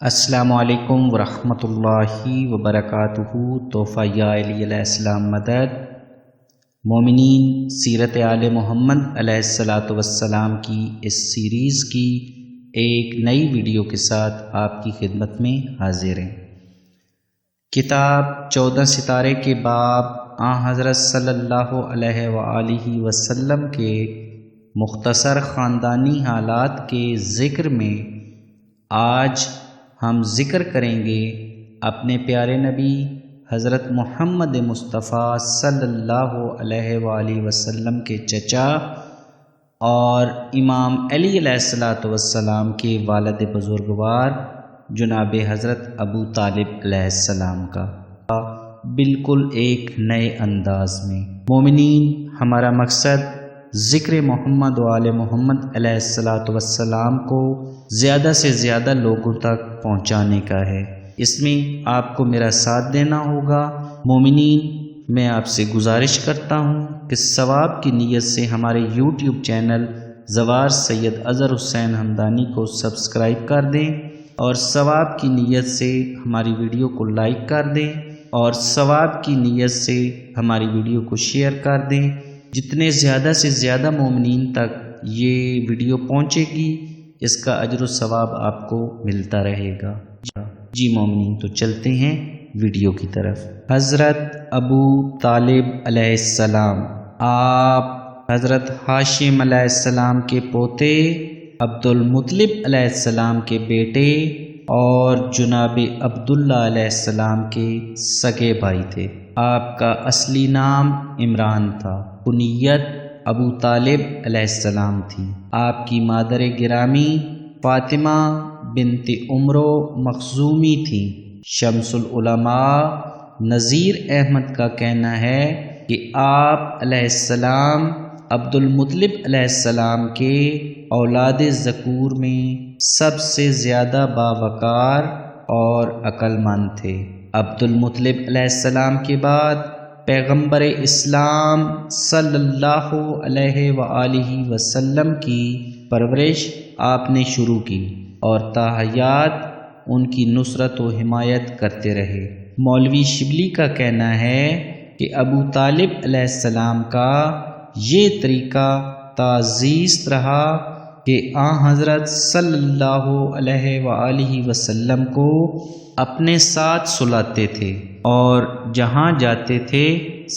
السلام علیکم ورحمۃ اللہ وبرکاتہ۔ تحفہ یا علی علیہ السلام مدد۔ مومنین، سیرت آل محمد علیہ الصلاۃ والسلام کی اس سیریز کی ایک نئی ویڈیو کے ساتھ آپ کی خدمت میں حاضر ہیں۔ کتاب 14 ستارے کے باب حضرت صلی اللہ علیہ وآلہ وسلم کے مختصر خاندانی حالات کے ذکر میں آج ہم ذکر کریں گے اپنے پیارے نبی حضرت محمد مصطفیٰ صلی اللہ علیہ وآلہ وسلم کے چچا اور امام علی علیہ الصلاۃ والسلام کے والد بزرگوار جناب حضرت ابو طالب علیہ السلام کا بالکل ایک نئے انداز میں۔ مومنین، ہمارا مقصد ذکر محمد و آل محمد علیہ الصلاۃ والسلام کو زیادہ سے زیادہ لوگوں تک پہنچانے کا ہے۔ اس میں آپ کو میرا ساتھ دینا ہوگا۔ مومنین، میں آپ سے گزارش کرتا ہوں کہ ثواب کی نیت سے ہمارے یوٹیوب چینل زوار سید اظہر حسین ہمدانی کو سبسکرائب کر دیں، اور ثواب کی نیت سے ہماری ویڈیو کو لائک کر دیں، اور ثواب کی نیت سے ہماری ویڈیو کو شیئر کر دیں۔ جتنے زیادہ سے زیادہ مومنین تک یہ ویڈیو پہنچے گی، اس کا اجر و ثواب آپ کو ملتا رہے گا۔ جی مومنین، تو چلتے ہیں ویڈیو کی طرف۔ حضرت ابو طالب علیہ السلام، آپ حضرت ہاشم علیہ السلام کے پوتے، عبد المطلب علیہ السلام کے بیٹے اور جناب عبداللہ علیہ السلام کے سگے بھائی تھے۔ آپ کا اصلی نام عمران تھا، کنیت ابو طالب علیہ السلام تھی۔ آپ کی مادر گرامی فاطمہ بنت عمرو مخزومی تھی۔ شمس العلماء نذیر احمد کا کہنا ہے کہ آپ علیہ السلام عبد المطلب علیہ السلام کے اولاد ذکور میں سب سے زیادہ باوقار اور عقل مند تھے۔ عبد المطلب علیہ السلام کے بعد پیغمبر اسلام صلی اللہ علیہ وآلہ وسلم کی پرورش آپ نے شروع کی اور تا حیات ان کی نصرت و حمایت کرتے رہے۔ مولوی شبلی کا کہنا ہے کہ ابو طالب علیہ السلام کا یہ طریقہ تعزیز رہا کہ حضرت صلی اللہ علیہ وآلہ وسلم کو اپنے ساتھ سلاتے تھے اور جہاں جاتے تھے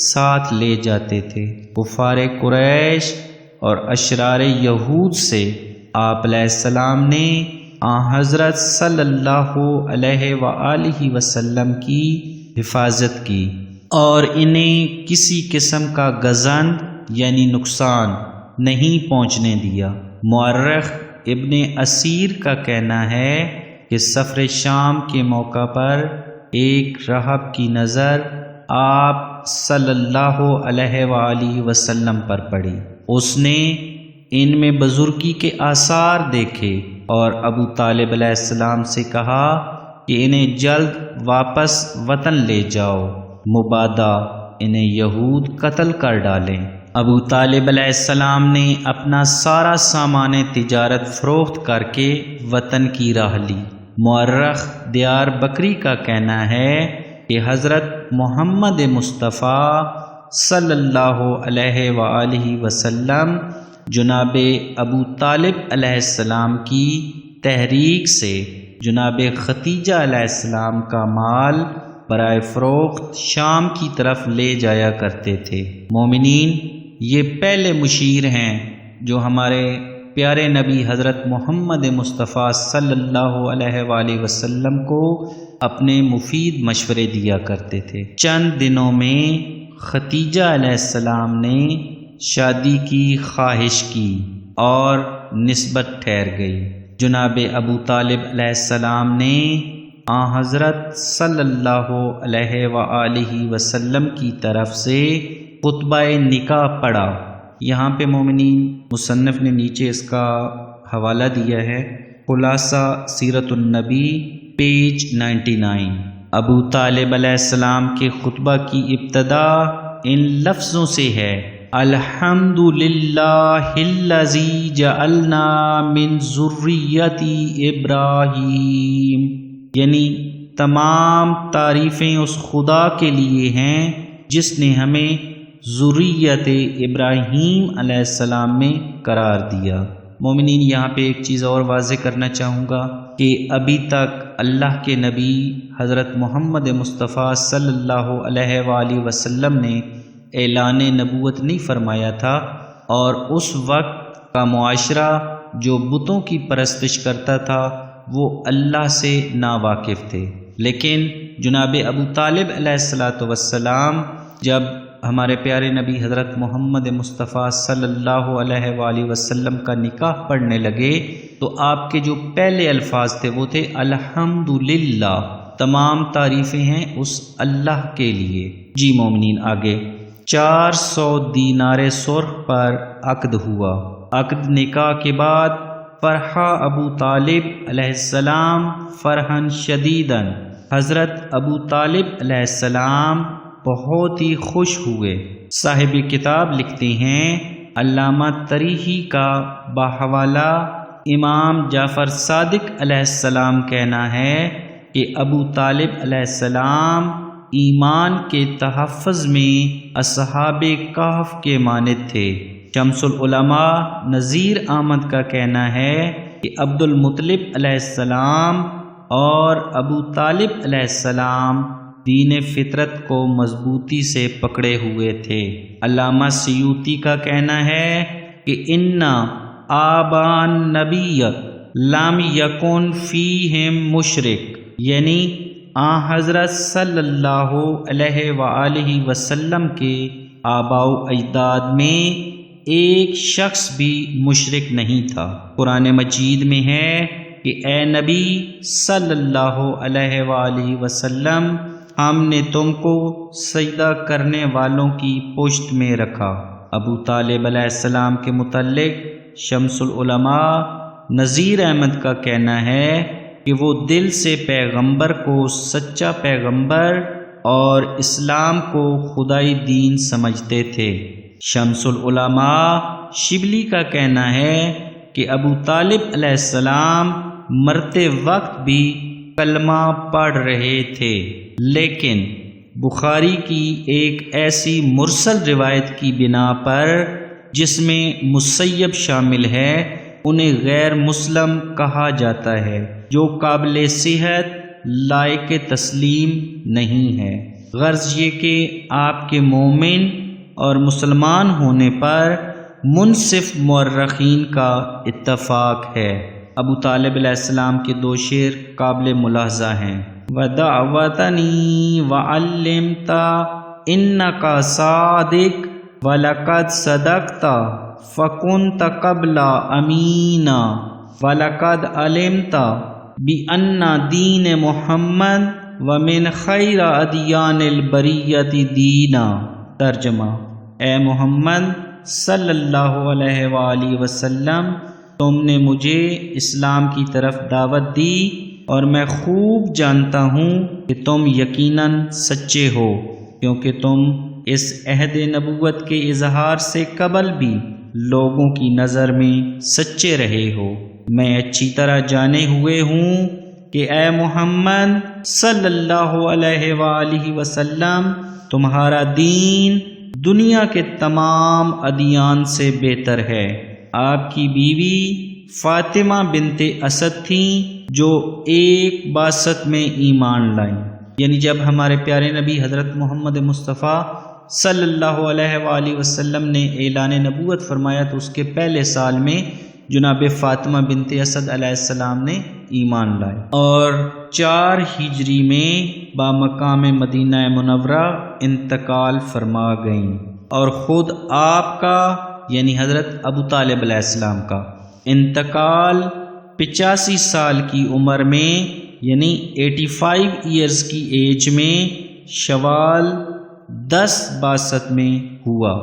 ساتھ لے جاتے تھے۔ کفار قریش اور اشرار یہود سے آپ علیہ السلام نے حضرت صلی اللہ علیہ وآلہ وسلم کی حفاظت کی اور انہیں کسی قسم کا گزند یعنی نقصان نہیں پہنچنے دیا۔ مورخ ابن اسیر کا کہنا ہے کہ سفر شام کے موقع پر ایک راہب کی نظر آپ صلی اللہ علیہ وآلہ وسلم پر پڑی۔ اس نے ان میں بزرگی کے آثار دیکھے اور ابو طالب علیہ السلام سے کہا کہ انہیں جلد واپس وطن لے جاؤ، مبادا انہیں یہود قتل کر ڈالیں۔ ابو طالب علیہ السلام نے اپنا سارا سامان تجارت فروخت کر کے وطن کی راہ لی۔ مورخ دیار بکری کا کہنا ہے کہ حضرت محمد مصطفیٰ صلی اللہ علیہ وآلہ وسلم جناب ابو طالب علیہ السلام کی تحریک سے جناب ختیجہ علیہ السلام کا مال برائے فروخت شام کی طرف لے جایا کرتے تھے۔ مومنین، یہ پہلے مشیر ہیں جو ہمارے پیارے نبی حضرت محمد مصطفیٰ صلی اللہ علیہ وآلہ وسلم کو اپنے مفید مشورے دیا کرتے تھے۔ چند دنوں میں ختیجہ علیہ السلام نے شادی کی خواہش کی اور نسبت ٹھہر گئی۔ جناب ابو طالب علیہ السلام نے حضرت صلی اللہ علیہ وآلہ وسلم کی طرف سے خطبہ نکاح پڑھا۔ یہاں پہ مومنین، مصنف نے نیچے اس کا حوالہ دیا ہے، خلاصہ سیرت النبی پیج 99۔ ابو طالب علیہ السلام کے خطبہ کی ابتدا ان لفظوں سے ہے: الحمد للہ الذی جعلنا من ذریۃ ابراہیم یعنی تمام تعریفیں اس خدا کے لیے ہیں جس نے ہمیں ذریت ابراہیم علیہ السلام میں قرار دیا۔ مومنین، یہاں پہ ایک چیز اور واضح کرنا چاہوں گا کہ ابھی تک اللہ کے نبی حضرت محمد مصطفیٰ صلی اللہ علیہ وآلہ وسلم نے اعلان نبوت نہیں فرمایا تھا، اور اس وقت کا معاشرہ جو بتوں کی پرستش کرتا تھا وہ اللہ سے ناواقف تھے۔ لیکن جناب ابو طالب علیہ السلام جب ہمارے پیارے نبی حضرت محمد مصطفیٰ صلی اللہ علیہ وآلہ وسلم کا نکاح پڑھنے لگے تو آپ کے جو پہلے الفاظ تھے وہ تھے الحمدللہ، تمام تعریفیں ہیں اس اللہ کے لیے۔ جی مومنین، آگے 400 دینار سرخ پر عقد ہوا۔ عقد نکاح کے بعد فرحہ ابو طالب علیہ السلام فرحن شدیدن، حضرت ابو طالب علیہ السلام بہت ہی خوش ہوئے۔ صاحب کتاب لکھتے ہیں، علامہ تریحی کا بحوالہ امام جعفر صادق علیہ السلام کہنا ہے کہ ابو طالب علیہ السلام ایمان کے تحفظ میں اصحاب کہف کے مانند تھے۔ شمس العلماء نذیر احمد کا کہنا ہے کہ عبد المطلب علیہ السلام اور ابو طالب علیہ السلام دین فطرت کو مضبوطی سے پکڑے ہوئے تھے۔ علامہ سیوطی کا کہنا ہے کہ اِنَّ آباءَ النبی لم یکن فیہم مشرک، یعنی حضرت صلی اللہ علیہ وآلہ وسلم کے آباء و اجداد میں ایک شخص بھی مشرک نہیں تھا۔ قرآن مجید میں ہے کہ اے نبی صلی اللہ علیہ وآلہ وسلم، ہم نے تم کو سجدہ کرنے والوں کی پشت میں رکھا۔ ابو طالب علیہ السلام کے متعلق شمس العلماء نذیر احمد کا کہنا ہے کہ وہ دل سے پیغمبر کو سچا پیغمبر اور اسلام کو خدائی دین سمجھتے تھے۔ شمس العلماء شبلی کا کہنا ہے کہ ابو طالب علیہ السلام مرتے وقت بھی کلمہ پڑھ رہے تھے، لیکن بخاری کی ایک ایسی مرسل روایت کی بنا پر جس میں مسیب شامل ہے انہیں غیر مسلم کہا جاتا ہے، جو قابل صحت لائق تسلیم نہیں ہے۔ غرض یہ کہ آپ کے مومن اور مسلمان ہونے پر منصف مورخین کا اتفاق ہے۔ ابو طالب علیہ السلام کے دو شعر قابل ملاحظہ ہیں۔ وَدَعْوَتَنِي وَعَلِّمْتَ إِنَّكَ صَادِقٌ وَلَقَدْ صَدَقْتَ فَكُنْتَ قَبْلَ أَمِينًا وَلَقَدْ عَلِمْتَ بِأَنَّ دِينَ مُحَمَّدٍ وَمِنْ خَيْرِ أَدْيَانِ الْبَرِيَّةِ دِينًا۔ ترجمہ: اے محمد صلی اللہ علیہ وآلہ وسلم، تم نے مجھے اسلام کی طرف دعوت دی اور میں خوب جانتا ہوں کہ تم یقیناً سچے ہو، کیونکہ تم اس عہد نبوت کے اظہار سے قبل بھی لوگوں کی نظر میں سچے رہے ہو۔ میں اچھی طرح جانے ہوئے ہوں کہ اے محمد صلی اللہ علیہ وآلہ وسلم، تمہارا دین دنیا کے تمام ادیان سے بہتر ہے۔ آپ کی بیوی فاطمہ بنت اسد تھیں جو ایک باسط میں ایمان لائیں، یعنی جب ہمارے پیارے نبی حضرت محمد مصطفیٰ صلی اللہ علیہ وآلہ وسلم نے اعلان نبوت فرمایا تو اس کے پہلے سال میں جناب فاطمہ بنت اسد علیہ السلام نے ایمان لائے، اور 4 ہجری میں بامقام مدینہ منورہ انتقال فرما گئیں، اور خود آپ کا یعنی حضرت ابو طالب علیہ السلام کا انتقال 85 سال کی عمر میں یعنی 85 ایئرز کی ایج میں شوال 10 62 میں ہوا،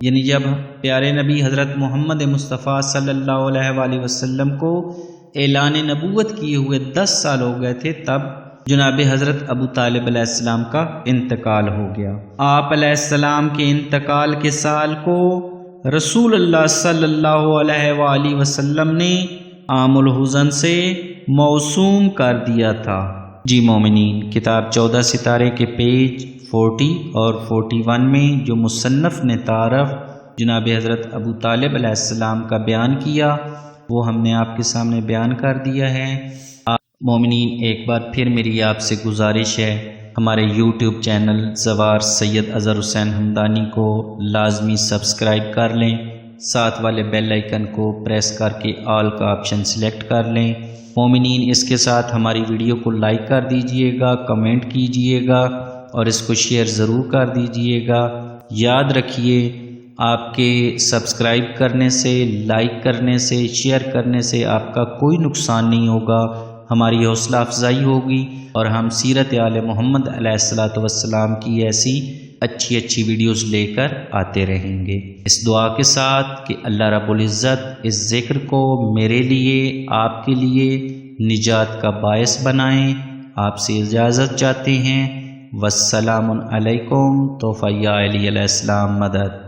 یعنی جب پیارے نبی حضرت محمد مصطفیٰ صلی اللہ علیہ وآلہ وسلم کو اعلان نبوت کیے ہوئے 10 سال ہو گئے تھے، تب جناب حضرت ابو طالب علیہ السلام کا انتقال ہو گیا۔ آپ علیہ السلام کے انتقال کے سال کو رسول اللہ صلی اللہ علیہ وآلہ وسلم نے عام الحزن سے موسوم کر دیا تھا۔ جی مومنین، کتاب 14 ستارے کے پیج 40 اور 41 میں جو مصنف نے تعارف جناب حضرت ابو طالب علیہ السلام کا بیان کیا وہ ہم نے آپ کے سامنے بیان کر دیا ہے۔ مومنین، ایک بار پھر میری آپ سے گزارش ہے، ہمارے یوٹیوب چینل زوار سید اظہر حسین ہمدانی کو لازمی سبسکرائب کر لیں، ساتھ والے بیل آئیکن کو پریس کر کے آل کا آپشن سلیکٹ کر لیں۔ مومنین، اس کے ساتھ ہماری ویڈیو کو لائک کر دیجئے گا، کمنٹ کیجئے گا اور اس کو شیئر ضرور کر دیجئے گا۔ یاد رکھیے، آپ کے سبسکرائب کرنے سے، لائک کرنے سے، شیئر کرنے سے آپ کا کوئی نقصان نہیں ہوگا، ہماری حوصلہ افزائی ہوگی اور ہم سیرت آل محمد علیہ السلام کی ایسی اچھی ویڈیوز لے کر آتے رہیں گے، اس دعا کے ساتھ کہ اللہ رب العزت اس ذکر کو میرے لیے، آپ کے لیے نجات کا باعث بنائیں۔ آپ سے اجازت چاہتے ہیں، والسلام علیکم، توفیہ علی علیہ السلام مدد۔